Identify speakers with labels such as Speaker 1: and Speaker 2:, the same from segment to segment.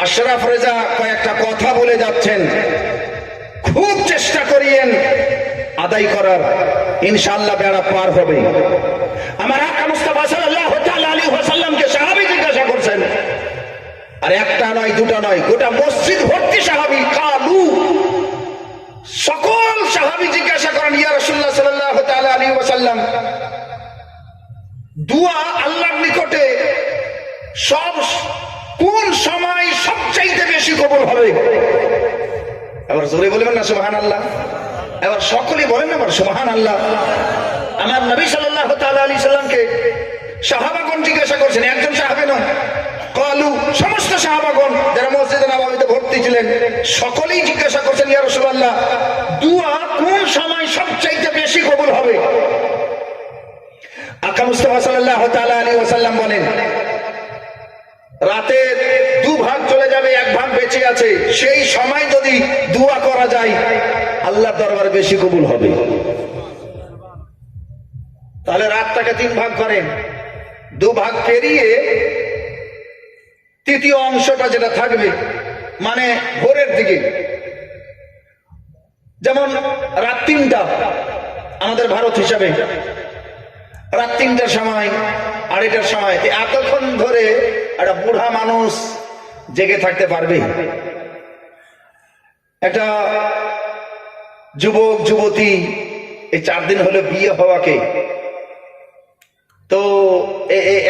Speaker 1: আশরাফ রেজা কয়েকটা কথা বলে যাচ্ছেন, খুব চেষ্টা করিয়েন আদায় করার, ইনশাআল্লাহ বেড়া পার হবে। আমার আকা মুস্তাফা সাল্লাল্লাহু তাআলা আলাইহি ওয়াসাল্লামকে সাহাবী জিজ্ঞাসা করছেন, আর একটা নয় দুটা নয়, গোটা মসজিদ ভর্তি সাহাবী। কালু, সকল সাহাবী জিজ্ঞাসা করেন, ইয়া রাসূলুল্লাহ সাল্লাল্লাহু তাআলা আলাইহি ওয়াসাল্লাম, দুয়া আল্লাহর নিকটে সব কোন সময় সবচাইতে বেশি কবুল হবে? এবার জোরে বলবেন না সুবহানাল্লাহ? এবার সকলেই বলেন না সুবহানাল্লাহ। আমার নবী সাল্লাল্লাহু তাআলা আলাইহি সাল্লামকে সাহাবাগণ জিজ্ঞাসা করছেন, একজন সাহাবী নয়, কালু, সমস্ত সাহাবাগণ যারা মসজিদে নববীতে ভর্তি ছিলেন সকলেই জিজ্ঞাসা করছেন, ইয়া রাসূলুল্লাহ, দুয়া কোন সময় সবচাইতে বেশি কবুল হবে? আকা মুস্তাফা সাল্লাল্লাহু তাআলা আলাইহি ওয়াসাল্লাম বলেন, রাতের দুভাগ চলে যাবে, এক ভাগ বেঁচে আছে, সেই সময় যদি দোয়া করা যায় আল্লাহর দরবারে বেশি কবুল হবে। তাহলে রাতটাকে তিন ভাগ করেন, দুভাগ পেরিয়ে তৃতীয় অংশটা যেটা থাকবে, মানে ভোরের দিকে, যেমন রাত ৩টা আমাদের ভারত হিসাবে, রাত ৩টার সময়, ২:৩০টার সময়, এতক্ষণ ধরে একটা বুড়া মানুষ জেগে থাকতে পারবে? একটা যুবক যুবতী এই 4 দিন হলো বিয়ে হওয়াকে, তো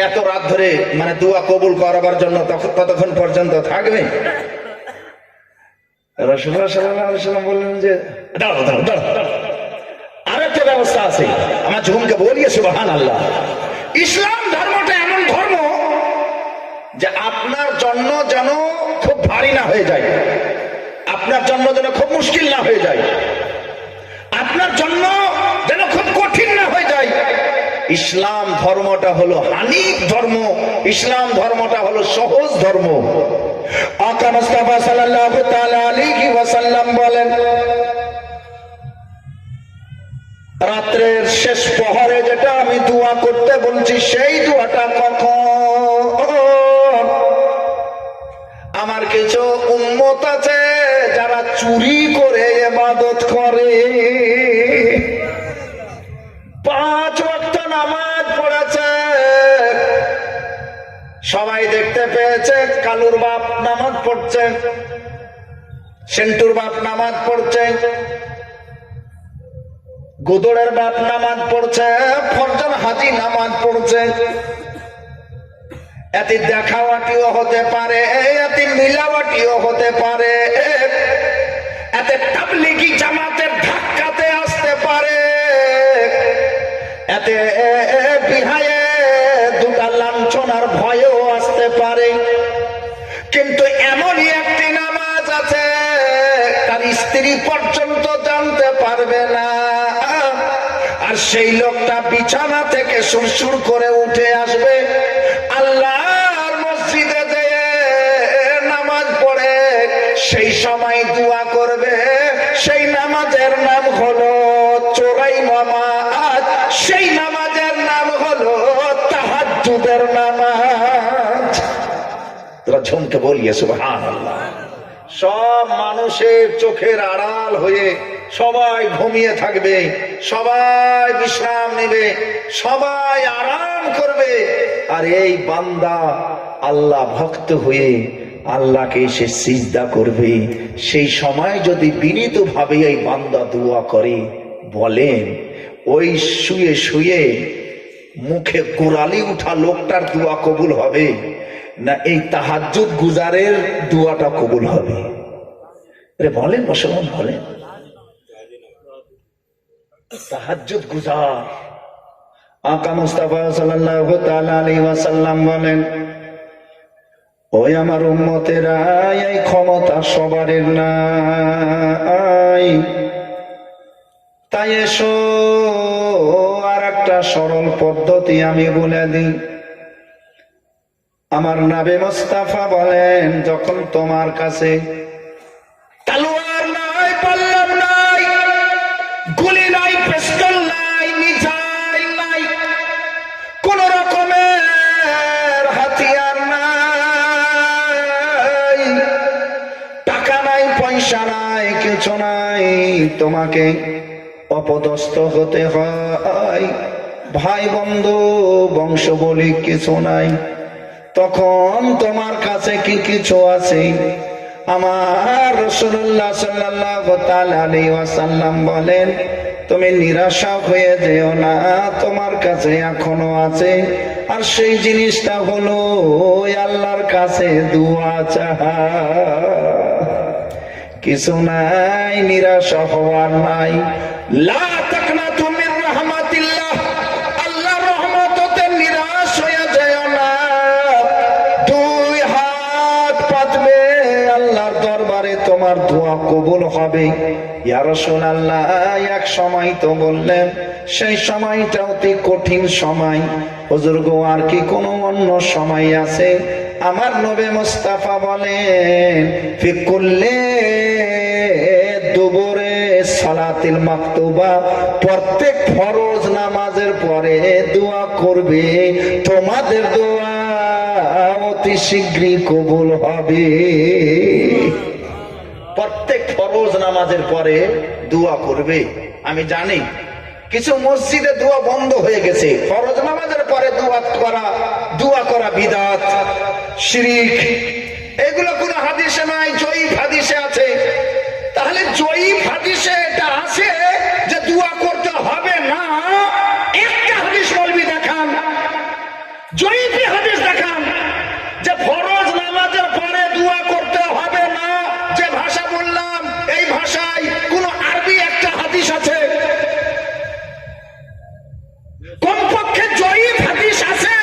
Speaker 1: এত রাত ধরে মানে দোয়া কবুল করাবার জন্য ততক্ষণ পর্যন্ত থাকবে? রাসূলুল্লাহ সাল্লাল্লাহু আলাইহি ওয়াসাল্লাম বললেন যে দাঁড়াও দাঁড়াও দাঁড়াও, আরেকটা ব্যবস্থা আছে, আমার ঝুমকে বলিয়ে সুবহানাল্লাহ। ইসলাম ধর্মটা এমন ধর্ম যে আপনার জন্য যেন খুব ভারী না হয়ে যায়, আপনার জন্য যেন খুব মুশকিল না হয়ে যায়, আপনার জন্য যেন খুব কঠিন না হয়ে যায়। ইসলাম ধর্মটা হলো হানিফ ধর্ম, ইসলাম ধর্মটা হলো সহজ ধর্ম। আকা মুস্তাফা সাল্লাল্লাহু তাআলা আলাইহি ওয়াসাল্লাম বলেন, রাত্রের শেষ প্রহরে যেটা আমি দোয়া করতে বলছি, সেই দোয়াটা কখন? আমার কিছু উম্মত আছে যারা চুরি করে ইবাদত করে, 5 ওয়াক্ত নামাজ পড়েছে, সবাই দেখতে পেয়েছে, কালুর বাপ নামাজ পড়ছে, সেন্টুর বাপ নামাজ পড়ছে, গোদরের বাপ নামাজ পড়ছে, ফরজন হাজি নামাজ পড়ছে। এতে দেখাওয়াটিও হতে পারে, এতে মিলাওয়াটিও হতে পারে, এতে তাবলিগি জামাতের ধাক্কাতে আসতে পারে, এতে বিহায়ে দুটা লাঞ্ছনার ভয়ও আসতে পারে। কিন্তু এমনই একটি নামাজ আছে তার স্ত্রী পর্যন্ত জানতে পারবে না, আর সেই লোকটা বিছানা থেকে সুরসুর করে উঠে আসবে, আল্লাহর মসজিদে যেয়ে নামাজ পড়ে সেই সময় দোয়া করবে, সেই নামাজের নাম হলো চোরাই নামাজ, সেই নামাজের নাম হলো তাহাজ্জুদের নামাজ। তোরা ঝুমকে বলিয়ে সুবহানাল্লাহ। সব মানুষের চোখের আড়াল হয়ে সবাই ঘুমিয়ে থাকবে, সবাই বিশ্রাম নেবে, সবাই আরাম করবে, আর এই বান্দা আল্লাহ ভক্ত হয়ে আল্লাহকে এসে সিজদা করবে। সেই সময় যদি বিনীত ভাবে এই বান্দা দোয়া করে, বলেন ওই শুয়ে শুয়ে মুখে গোড়ালি উঠা লোকটার দোয়া কবুল হবে না এই তাহাজ্জুদ গুজারের দোয়াটা কবুল হবে? বলেন মুসলমান, বলেন। তাহাজ্জুদ গুজার আকা মুস্তাফা সাল্লাল্লাহু তাআলা আলাইহি ওয়াসাল্লাম বলেন, ওই আমার উম্মতেরা, এই ক্ষমতা সবারের নাই, তাই এসো আর একটা সরল পদ্ধতি আমি বলে দিই। আমার নবী মুস্তাফা বলেন, যখন তোমার কাছে তলোয়ার নাই, পল্লব নাই, গুলি নাই, পিস্তল নাই, মিসাইল নাই, কোন রকমের হাতিয়ার নাই, পয়সা নাই, কিছু নাই, তোমাকে অপদস্থ হতে হয়, ভাই বন্ধু বংশ বলি কিছু নাই, তখন তোমার কাছে কি কিছু আছে? আমার রাসূলুল্লাহ সাল্লাল্লাহু তাআলা আলাইহি ওয়াসাল্লাম বলেন, তুমি নিরাশা হয়ে যেও না, তোমার কাছে এখনো আছে। আর সেই জিনিসটা হলো আল্লাহর কাছে দুয়া চাহা। কিছু নাই, নিরাশা হওয়ার নাই। লা তাকনাতু মির রাহমাতিল্লাহ, আল্লাহর রহমত হতে নিরাশ হয়ে যেও না। দুই হাত পাতবে, আল্লাহর দরবারে তোমার দোয়া কবুল হবে। ইয়া রাসূলুল্লাহ, এক সময় তো বললেন, সেই সময়টা অতি কঠিন সময়। হুজুর গো, আর কি কোনো অন্য সময় আছে? আমার নবী মুস্তাফা বলেন, ফি কুল্লি দুবুরে সালাতিল মাকতুবা, প্রত্যেক ফরজ নামাজের পরে দোয়া করবে, তোমাদের দোয়া অতি শীঘ্রই কবুল হবে। প্রত্যেক ফরজ নামাজের পরে দোয়া করবে। আমি জানি কিছু মসজিদে দোয়া বন্ধ হয়ে গেছে। ফরজ নামাজের পরে দোয়া করা বিদআত, শিরক, এগুলো কোনো হাদিসে নাই, জয়ীফ হাদিসে আছে। তাহলে জয়ীফ হাদিসে এটা আছে যে দোয়া করতে হবে না, একটা হাদিস মৌলবী দেখান, জয়ীফ হাদিস দেখান যে ফরজ নামাজের পরে দোয়া করতে হবে না। যে ভাষা বললাম, এই ভাষায় কোন আরবি একটা হাদিস আছে? কমপক্ষে জয়ীফ হাদিস আছে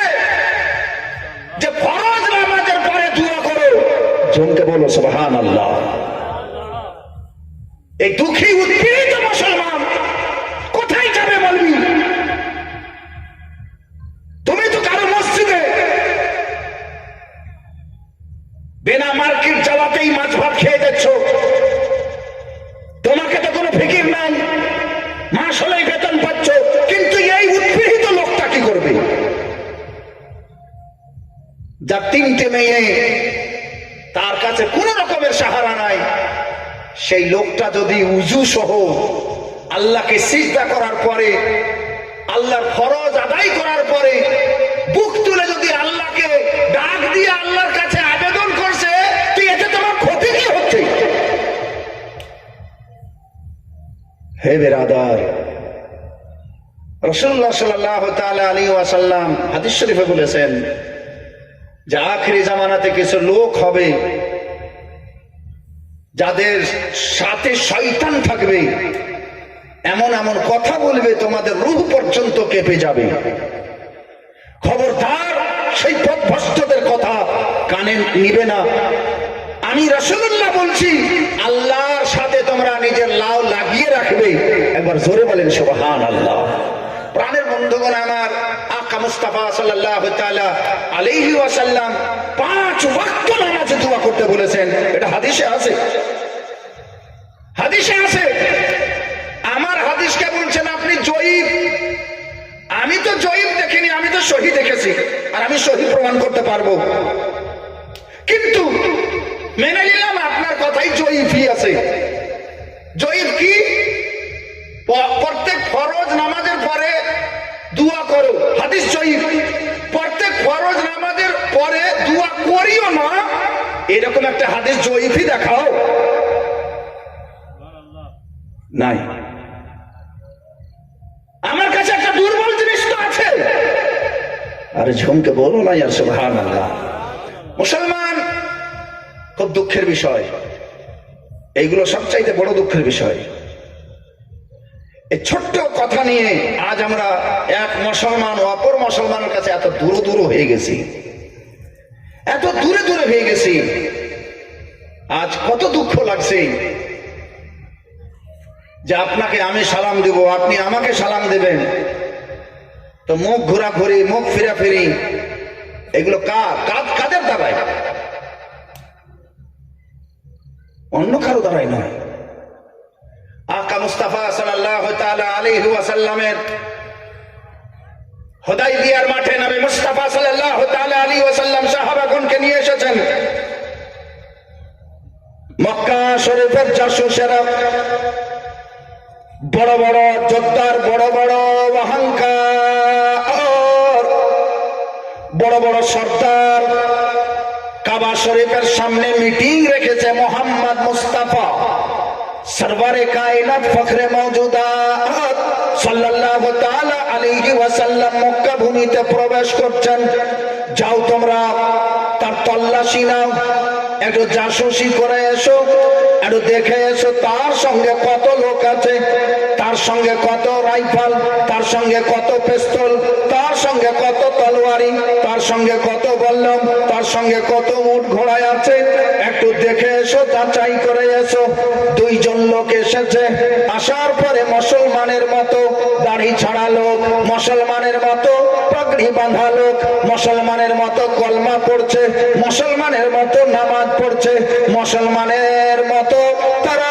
Speaker 1: যে ফরজ নামাজের পরে দোয়া করো। জমকে বলো সুবহানাল্লাহ। এই দুঃখী উৎপীড়িত মুসলমান কোথায় যাবে বলবি? তুমি তো কারো মসজিদে বিনা মার্কেট যাওয়াতেই মাছ ভাত খেয়ে যাচ্ছ, তোমাকে তো কোনো ফিকির নাই, মাস হলেই বেতন পাচ্ছ। কিন্তু এই উৎপীড়িত লোকটা কি করবে? যার তিনটে মেয়ে, তার কাছে কোন রকমের সাহারা নাই, সেই লোকটা যদি উজু সহ আল্লাহকে সিজদা করার পরে, আল্লাহর ফরজ আদায় করার পরে বুক তুলে যদি আল্লাহকে ডাক দিয়ে আল্লাহর কাছে আবেদন করছে, তুই এতে তোমার ক্ষতি কি হচ্ছে? হে বেরাদার, রাসূলুল্লাহ সাল্লাল্লাহু তাআলা আলাইহি ওয়াসাল্লাম হাদিস শরীফে বলেছেন যে আখিরি জামানাতে কিছু লোক হবে যাদের সাথে শয়তান থাকবে, এমন এমন কথা বলবে তোমাদের রূহ পর্যন্ত কেঁপে যাবে। খবরদার, সেই পথভ্রষ্টদের কথা কানে নিবে না। আমি রাসূলুল্লাহ বলছি, আল্লাহর সাথে তোমরা নিজের লাউ লাগিয়ে রাখবে। একবার জোরে বলেন সুবহানাল্লাহ। প্রাণের বন্ধুগণ আমার, আকা মুস্তাফা সাল্লাল্লাহু তাআলা আলাইহি ওয়াসাল্লাম 5 ওয়াক্ত নামাজে দোয়া করতে বলেছেন। এটা হাদিসে আছে, হাদিসে আছে। আমার হাদিসকে বলছেন আপনি জয়ীফ। আমি তো জয়ীফ দেখিনি, আমি তো সহি দেখেছি, আর আমি সহি প্রমাণ করতে পারবো। কিন্তু মেনে নিলাম আপনার কথাই জয়ীফই আছে। জয়ীফ কি? প্রত্যেক ফরজ নামাজের পরে দোয়া করো, হাদিস জয়ীফ। প্রত্যেক ফরজ নামাজের পরে দোয়া করিও না, এরকম একটা হাদিস জয়ীফই দেখাও। নাই। আমার কাছে একটা দুর্বল জিনিস তো আছে। আরে ঝুমকে বলো না ইয়ার সুবহানাল্লাহ। মুসলমান, খুব দুঃখের বিষয়, এইগুলো সবচাইতে বড় দুঃখের বিষয়। এই ছোট্ট কথা নিয়ে আজ আমরা এক মুসলমান অপর মুসলমানের কাছে এত দূরে হয়ে গেছি, এত দূরে হয়ে গেছি। আজ কত দুঃখ লাগছে যে আপনাকে আমি সালাম দেব, আপনি আমাকে সালাম দেবেন, তো মুখ ঘোরাঘুরি, মুখ ফিরাফিরি, এগুলো কাদের দ্বারাই? অন্য কারো দ্বারাই নয়। আকা মুস্তাফা সাল্লাল্লাহু তাআলা আলাইহি ওয়াসাল্লামের হুদায়বিয়ার মাঠে নবী মুস্তাফা সাল্লাল্লাহু তাআলা আলাইহি ওয়াসাল্লাম সাহাবাগণকে নিয়ে এসেছেন। মক্কা শরীফের জাসুসেরা বড় বড় যোদ্ধার, বড় বড় অহংকার, বড় বড় সর্দার কাবা শরীফের সামনে মিটিং রেখেছে। মোহাম্মদ মুস্তাফা সরওয়ারে কায়নাত ফখরে মওজুদাত সাল্লাল্লাহু তাআলা আলাইহি ওয়াসাল্লাম মক্কা ভূমিতে প্রবেশ করছেন। যাও তোমরা তার তল্লাশি নাও, একটু জাসুসি করে এসো, একটু দেখে এসো তার সঙ্গে কত লোক আছে, তার সঙ্গে কত রাইফেল, তার সঙ্গে কত পিস্তল, তার সঙ্গে কত তলোয়ারি, তার সঙ্গে কত বল্লম, তার সঙ্গে কত উট ঘোড়ায় আছে, একটু দেখে এসো, যাচাই করে এসো। দুইজন লোক এসেছে, আসার পরে মুসলমানের মতো দাড়ি ছাড়া লোক, মুসলমানের মতো পাগড়ি বাঁধা লোক, মুসলমানের মতো কলমা পড়ছে, মুসলমানের মতো নামাজ পড়ছে, মুসলমানের মতো তারা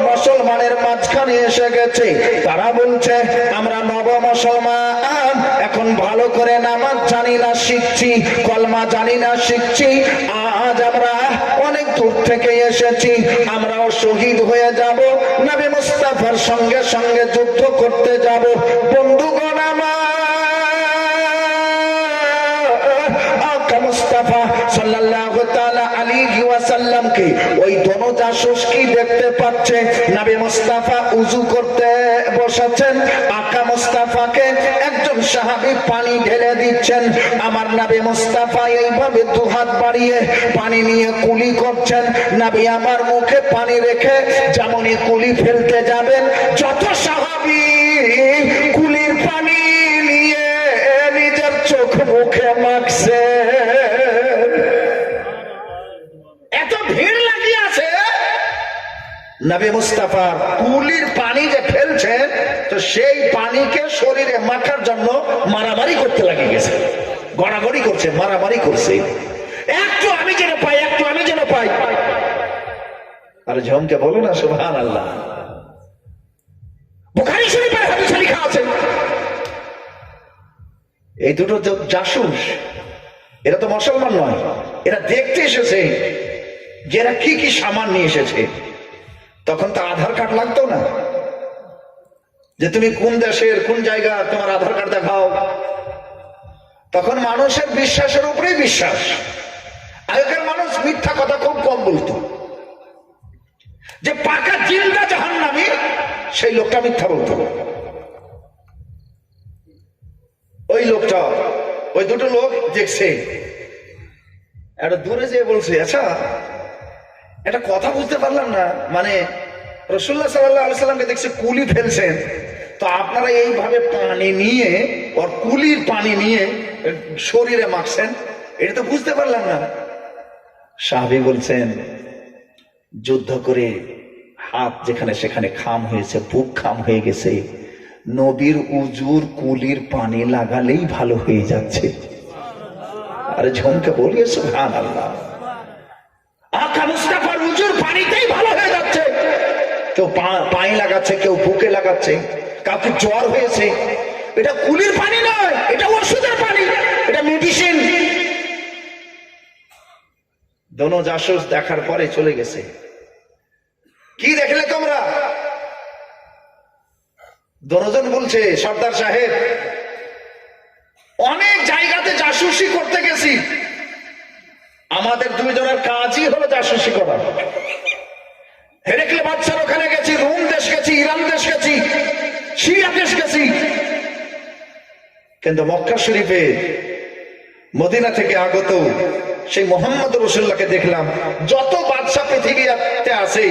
Speaker 1: মুসলমানের মাঝখানে এসে গেছে। তারা বলছে আমরা নব মুসলমান, এখন ভালো করে নামাজ জানি না শিখছি, কলমা জানি না শিখছি, আজ আমরা অনেক দূর থেকে এসেছি, আমরাও শহীদ হয়ে যাব, নবী মুস্তাফার সঙ্গে সঙ্গে যুদ্ধ করতে যাব। বন্ধুগণ আমার, মুস্তাফা সাল্লাল্লাহু তাআলা আলাইহি ওয়াসাল্লামকে ওই দোনো জাসুস কি দেখতে পাচ্ছে? নবী মুস্তাফা উযু করতে বসেছেন, আকা মুস্তাফাকে একজন সাহাবী পানি ঢেলে দিচ্ছেন। আমার নবী মুস্তাফা এইভাবে দুহাত বাড়িয়ে পানি নিয়ে কুলি করছেন। নবী আমার মুখে পানি রেখে যেমনই কুলি ফেলতে যাবেন, যত সাহাবী কুলির পানি নিয়ে নিজের চোখ মুখে মাখছে। এত ভিড় লাগিয়ে আছে, নবী মুস্তাফা কুলির পানি যে ফেলছেন, তো সেই পানিকে শরীরে মাখার জন্য মারামারি করতে লাগে গেছে, গড়াগড়ি করছে, মারামারি করছে, একটু আমি যেন পাই, একটু আমি যেন পাই। আরে ঝমকে বলো না সুবহানাল্লাহ। বুখারী শরীফের হাদিসে লেখা আছে, এই দুটো জাসুস এরা তো মুসলমান নয়, এরা দেখতে এসেছে যে এরা কি কি সামান নিয়ে এসেছে। তখন তো আধার কার্ড লাগতো না, যে তুমি কোন দেশের কোন জায়গা, তোমার আধার কার্ড দেখাও। তখন মানুষের বিশ্বাসের উপরেই বিশ্বাস। আগেকার মানুষ মিথ্যা কথা খুব কম বলতো, যে পাকা জিন্দা জাহান্নামী সেই লোকটা মিথ্যা বলতো। ওই লোকটা, ওই দুটো লোক দেখছে, একটা দূরে যেয়ে বলছে, আচ্ছা একটা কথা বুঝতে পারলাম না, মানে রাসূলুল্লাহ সাল্লাল্লাহু আলাইহি সাল্লামকে দেখছে কুলি ফেলছেন, তো আপনারা এইভাবে পানি নিয়ে, ওর কুলির পানি নিয়ে শরীরে মাখছেন, এটা তো বুঝতে পারলাম না। সাহাবী বলছেন, যুদ্ধ করে হাত যেখানে সেখানে খাম হয়েছে, বুক খাম হয়ে গেছে, নবীর উজুর কুলির পানি লাগালেই ভালো হয়ে যাচ্ছে। আরে ঝমকে বলিয়ে সুবহানাল্লাহ। আকা মুস্তাফার উজুর পানিতেই ভালো হয়ে যাচ্ছে। কেউ পায়ে লাগাচ্ছে, কেউ বুকে লাগাচ্ছে, কাউকে জ্বর হয়েছে, এটা কুলির পানি নয়, এটা ওষুধের পানি, এটা মেডিসিন। দোনো জাসুস দেখার পরে চলে গেছে। কি দেখলে তোমরা? দনোজন বলছে, সর্দার সাহেব অনেক জায়গাতে জাসুসি করতে গেছি, আমাদের দুইজনের কাজই হলো জাসুসি করা। হেরেকলে বাদশার ওখানে গেছি, রোম দেশ গেছি, ইরান দেশ গেছি, সিরিয়া দেশ গেছি, কিন্তু মক্কা শরীফে মদিনা থেকে আগত সেই মুহাম্মদ রাসূলুল্লাহকে দেখলাম। যত বাদশা পৃথিবীতে আছে,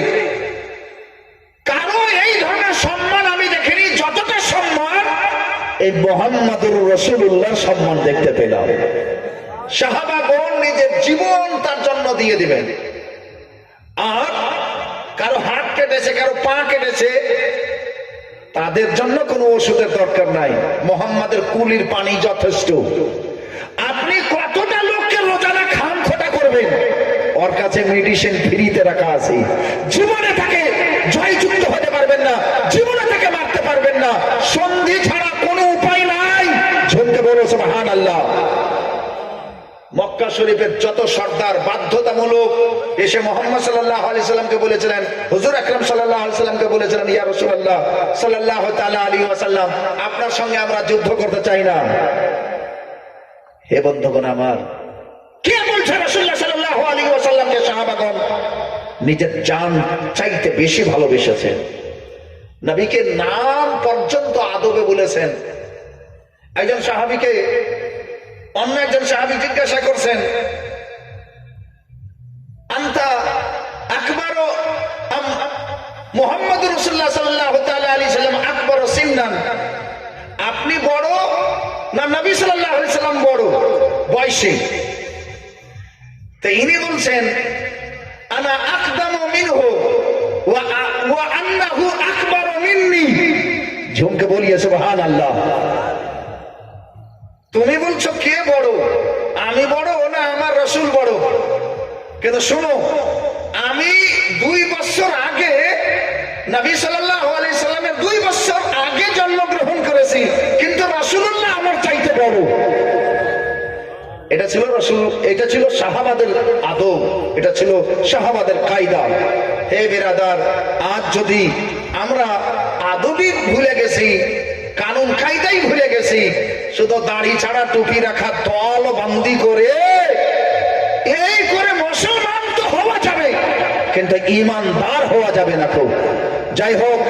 Speaker 1: কারো এই ধরনের সম্মান আমি দেখিনি, যতটা সম্মান এই মুহাম্মদুর রাসূলুল্লাহর সম্মান দেখতে পেলাম। সাহাবাগণ নিজের জীবন তার জন্য দিয়ে দিবেন। আর কারো হাত কেটেছে, কারো পা কেটেছে, তাদের জন্য কোনো ওষুধের দরকার নাই, মুহাম্মাদের কুলির পানি যথেষ্ট। আপনি কতটা লোককে রোজানা খাম খোটা করবেন, ওর কাছে মেডিসিন ফ্রিতে রাখা আছে। জীবনে তাকে জয়যুক্ত হতে পারবেন না, জীবনে তাকে মারতে পারবেন না, সন্ধি ছাড়া কোনো উপায় নাই। ঝুঁকে বলো সুবহানাল্লাহ। মক্কা শরীফের যত সর্দার বাধ্যতামূলক এসে মুহাম্মদ সাল্লাল্লাহু আলাইহি সাল্লামকে বলেছিলেন, হুজুর আকরাম সাল্লাল্লাহু আলাইহি সাল্লামকে বলেছিলেন, ইয়া রাসূলুল্লাহ সাল্লাল্লাহু তাআলা আলাইহি ওয়াসাল্লাম, আপনার সঙ্গে আমরা যুদ্ধ করতে চাই না। হে বন্ধুগণ আমার, কে বলছে রাসূলুল্লাহ সাল্লাল্লাহু আলাইহি ওয়াসাল্লামকে সাহাবাগণ নিজের জান চাইতে বেশি ভালোবেসেছেন, নবীকে নাম পর্যন্ত আদবে বলেছেন। একজন সাহাবীকে অন্য একজন সাহাবী জিজ্ঞাসা করছেন, আনতা আকবারু মুহাম্মদুর রাসূলুল্লাহ সাল্লাল্লাহু তাআলা আলাইহি সাল্লাম আকবারু সিন্নান, আপনি বড় না নবী সাল্লাল্লাহু আলাইহি সাল্লাম বড় বয়সে? তো ইনি বলছেন, আনা আকদামু মিনহু ওয়া আন্নাহু আকবারু মিন্নি। ঝুমকে বলিয়ে সুবহানাল্লাহ। তুমি বলছো কে বড়, আমি বড় না আমার রাসূল বড়? কিন্তু শোনো, আমি 2 বছর আগে নবী সাল্লাল্লাহু আলাইহি সাল্লামের 2 বছর আগে জন্মগ্রহণ করেছি, কিন্তু রাসূলুল্লাহ আমার চাইতে বড়। এটা ছিল সাহাবাদের আদব, এটা ছিল সাহাবাদের কায়দা। হে বিরাদার, আজ যদি আমরা আদবই ভুলে গেছি, কানুন কায়দাই ভুলে গেছি, শুধু দাড়ি ছাড়া টুপি রাখা দল বান্দি করে এই করে মুসলমান তো হওয়া যাবে, কিন্তু ইমানদার হওয়া যাবে না। খুব যাই হোক,